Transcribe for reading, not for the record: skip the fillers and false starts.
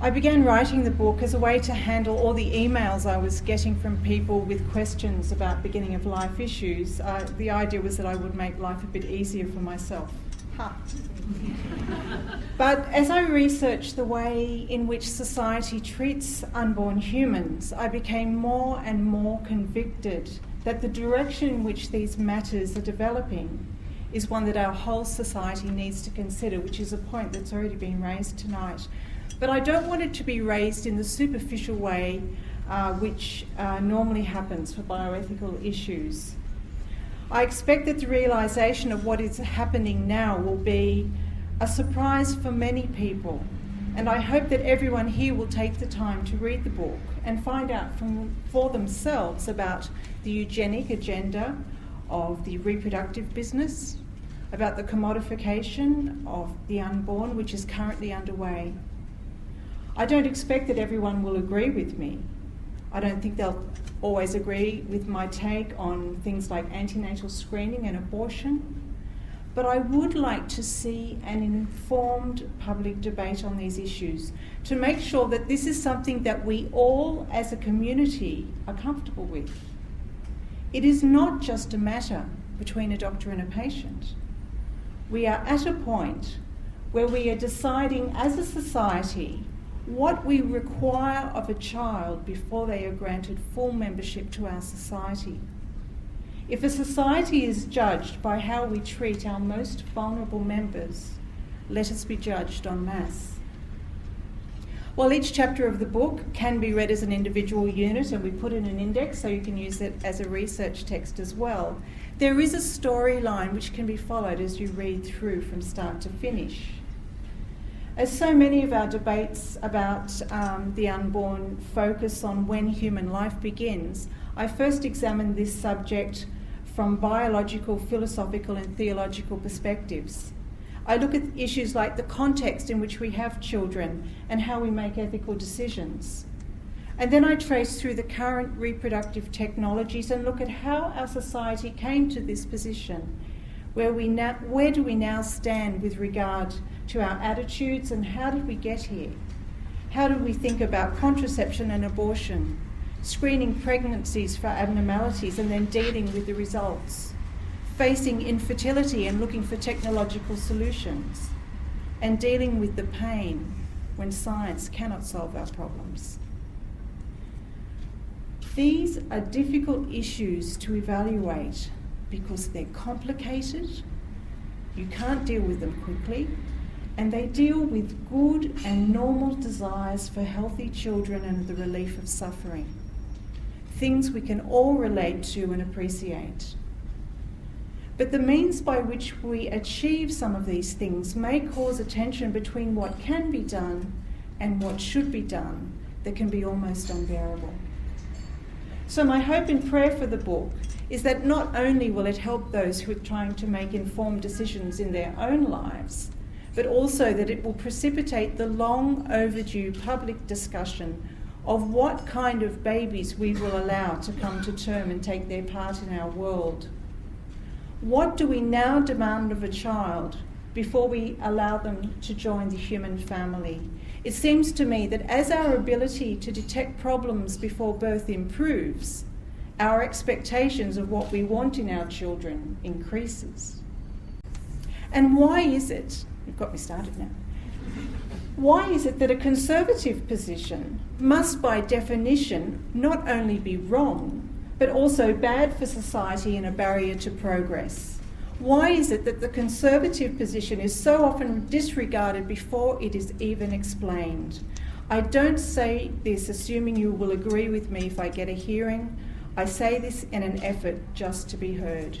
I began writing the book as a way to handle all the emails I was getting from people with questions about beginning of life issues. The idea was that I would make life a bit easier for myself. Ha! But as I researched the way in which society treats unborn humans, I became more and more convicted that the direction in which these matters are developing is one that our whole society needs to consider, which is a point that's already been raised tonight. But I don't want it to be raised in the superficial way which normally happens for bioethical issues. I expect that the realisation of what is happening now will be a surprise for many people, and I hope that everyone here will take the time to read the book and find out for themselves about the eugenic agenda of the reproductive business, about the commodification of the unborn, which is currently underway. I don't expect that everyone will agree with me. I don't think they'll always agree with my take on things like antenatal screening and abortion, but I would like to see an informed public debate on these issues to make sure that this is something that we all as a community are comfortable with. It is not just a matter between a doctor and a patient. We are at a point where we are deciding as a society what we require of a child before they are granted full membership to our society. If a society is judged by how we treat our most vulnerable members, let us be judged en masse. While each chapter of the book can be read as an individual unit, and we put in an index so you can use it as a research text as well, there is a storyline which can be followed as you read through from start to finish. As so many of our debates about the unborn focus on when human life begins, I first examined this subject from biological, philosophical and theological perspectives. I look at issues like the context in which we have children and how we make ethical decisions. And then I trace through the current reproductive technologies and look at how our society came to this position. Where do we now stand with regard to our attitudes, and how did we get here? How do we think about contraception and abortion, screening pregnancies for abnormalities and then dealing with the results, facing infertility and looking for technological solutions, and dealing with the pain when science cannot solve our problems? These are difficult issues to evaluate because they're complicated, you can't deal with them quickly, and they deal with good and normal desires for healthy children and the relief of suffering. Things we can all relate to and appreciate. But the means by which we achieve some of these things may cause a tension between what can be done and what should be done that can be almost unbearable. So my hope and prayer for the book is that not only will it help those who are trying to make informed decisions in their own lives, but also that it will precipitate the long overdue public discussion of what kind of babies we will allow to come to term and take their part in our world. What do we now demand of a child before we allow them to join the human family? It seems to me that as our ability to detect problems before birth improves, our expectations of what we want in our children increases. And why is it, you've got me started now, why is it that a conservative position must by definition not only be wrong, but also bad for society and a barrier to progress? Why is it that the conservative position is so often disregarded before it is even explained? I don't say this assuming you will agree with me if I get a hearing. I say this in an effort just to be heard.